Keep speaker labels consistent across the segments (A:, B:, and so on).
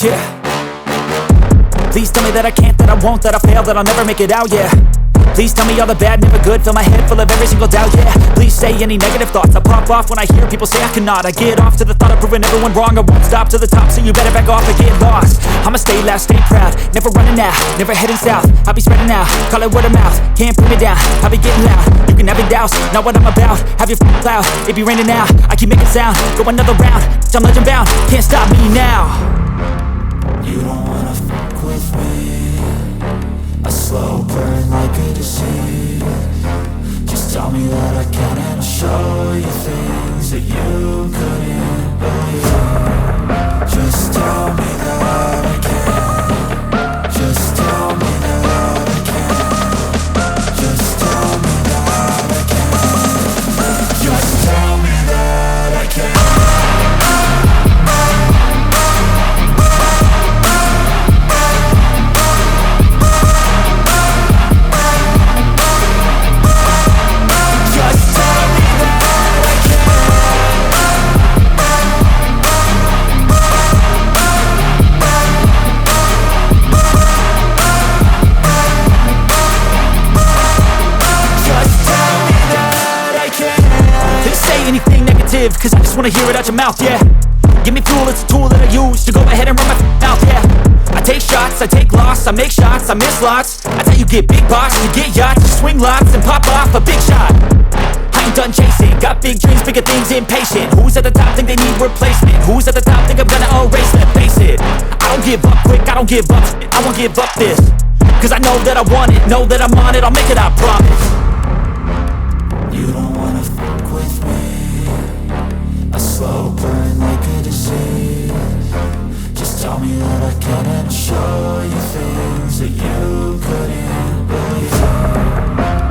A: yeah. Please tell me that I can't, that I won't, that I fail, that I'll never make it out, yeah. Please tell me all the bad, never good, fill my head full of every single doubt, yeah. Please say any negative thoughts, I pop off when I hear people say I cannot. I get off to the thought of proving everyone wrong, I won't stop to the top, so you better back off and get lost. I'ma stay loud, stay proud, never running out, never heading south. I'll be spreading out, call it word of mouth, can't put me down, I'll be getting loud. You can have your doubts, not what I'm about, have your f***ing cloud, it be raining now. I keep making sound, go another round, I'm legend bound, can't stop me now.
B: You don't wanna fuck with me, a slow burn like a disease. Just tell me that I can and I'll show you things that you couldn't believe. Just tell me that I can. Just tell me that I can. Just tell me that I can. Just tell me that I can.
A: Cause I just wanna hear it out your mouth, yeah. Give me fuel, it's a tool that I use to go ahead and run my mouth, yeah. I take shots, I take loss, I make shots, I miss lots. That's how you get big boss, you get yachts, you swing lots and pop off a big shot. I ain't done chasing, got big dreams, bigger things, impatient. Who's at the top think they need replacement? Who's at the top think I'm gonna erase them? Face it, I don't give up quick, I don't give up shit, I won't give up this. Cause I know that I want it, know that I'm on it, I'll make it, I promise.
B: You don't wanna fuck with me, a slow burn like a disease. Just tell me that I can and I'll show you things that you couldn't believe.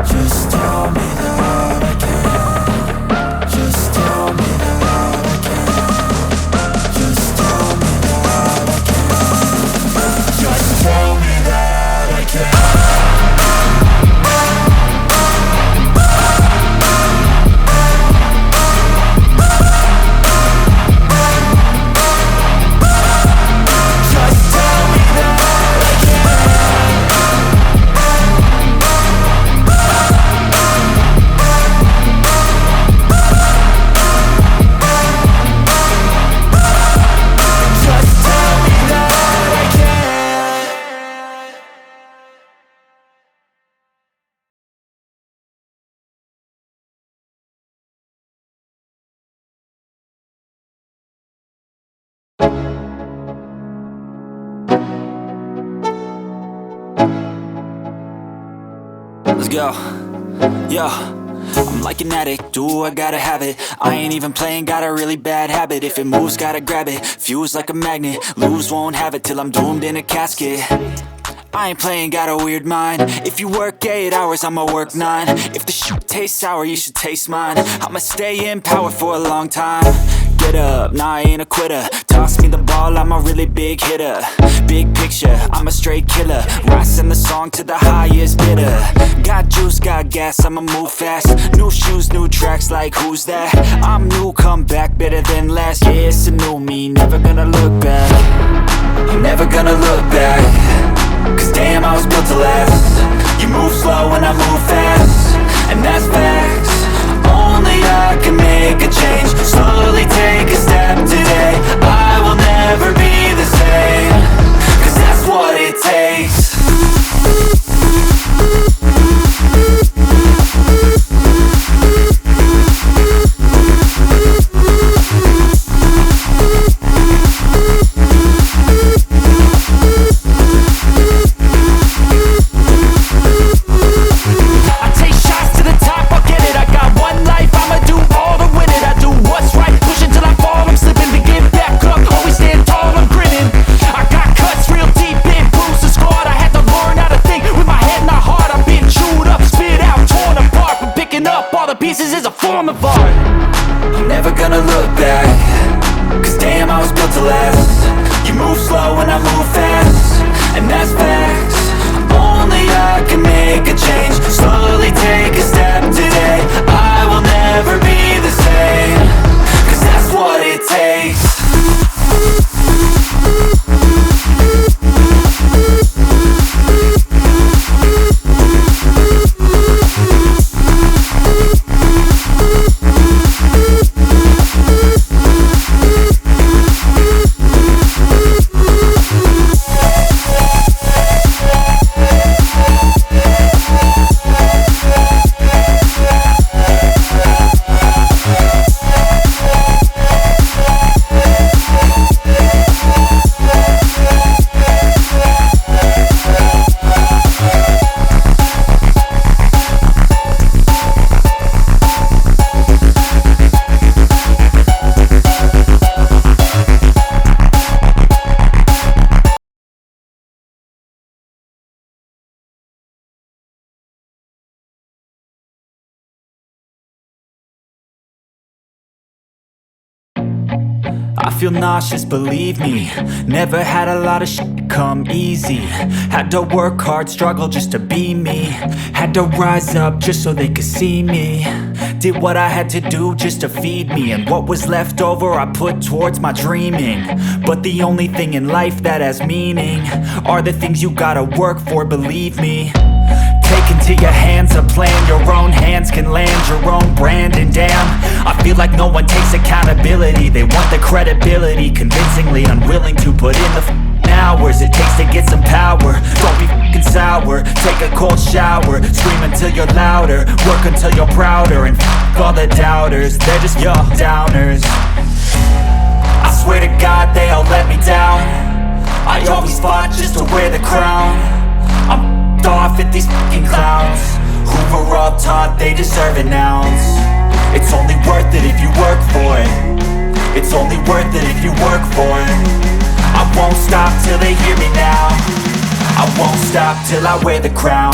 B: Just tell me that I can. Just tell me that I can. Just tell me that I can. Just tell me that I can.
A: Let's go, yo. I'm like an addict, do I gotta have it. I ain't even playing, got a really bad habit. If it moves, gotta grab it, fuse like a magnet. Lose, won't have it till I'm doomed in a casket. I ain't playing, got a weird mind. If you work 8 hours, I'ma work 9. If the shit tastes sour, you should taste mine. I'ma stay in power for a long time. Get up, nah, I ain't a quitter. Toss me the ball, I'm a really big hitter. Big picture, I'm a straight killer. Rising the song to the highest bidder. Got juice, got gas, I'ma move fast. New shoes, new tracks, like who's that? I'm new, come back, better than last. Yeah, it's a new me, never gonna look back. I'm never gonna look back. Cause damn, I was built to last. You move slow and I move fast, and that's facts. Only I can make a change. Slowly take a step today. I will never be the same. Cause that's what it takes. Pieces is a form of art. I'm never gonna look back. Cause damn, I was built to last. You move slow and I move fast, and that's facts. Only I can make a change. Slowly take a step today. I will never be the same. Cause that's what it takes. I feel nauseous, believe me. Never had a lot of shit come easy. Had to work hard, struggle just to be me. Had to rise up just so they could see me. Did what I had to do just to feed me. And what was left over I put towards my dreaming. But the only thing in life that has meaning are the things you gotta work for, believe me. Take into your hands a plan. Your own hands can land your own brand. And damn, I feel like no one takes accountability. They want the credibility, convincingly unwilling to put in the hours it takes to get some power. Don't be f***ing sour. Take a cold shower. Scream until you're louder. Work until you're prouder. And f*** all the doubters, they're just your downers. I swear to God they all let me down. I always fought just to wear the crown. I'm off at these fucking clowns who were all taught they deserve an ounce. It's only worth it if you work for it. It's only worth it if you work for it. I won't stop till they hear me now. I won't stop till I wear the crown.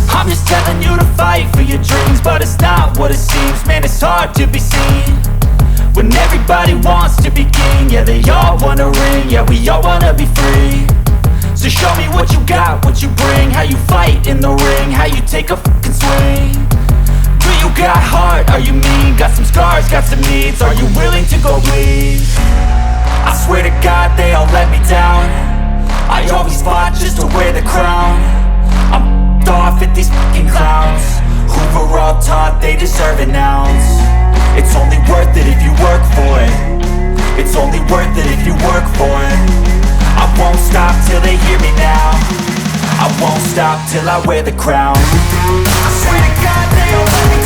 A: I'm just telling you to fight for your dreams, but it's not what it seems. Man, it's hard to be seen when everybody wants to be king. Yeah, they all wanna ring, yeah, we all wanna be free. So show me what you got, what you bring, how you fight in the ring, how you take a fucking swing. Do you got heart, are you mean? Got some scars, got some needs, are you willing to go bleed? I swear to God they all let me down. I always fought just to wear the crown. I'm off at these fucking clowns who were all taught they deserve an ounce. It's only worth it if you work for it. It's only worth it if you work for it. I won't stop till they hear me now. I won't stop till I wear the crown. I swear to God they all let me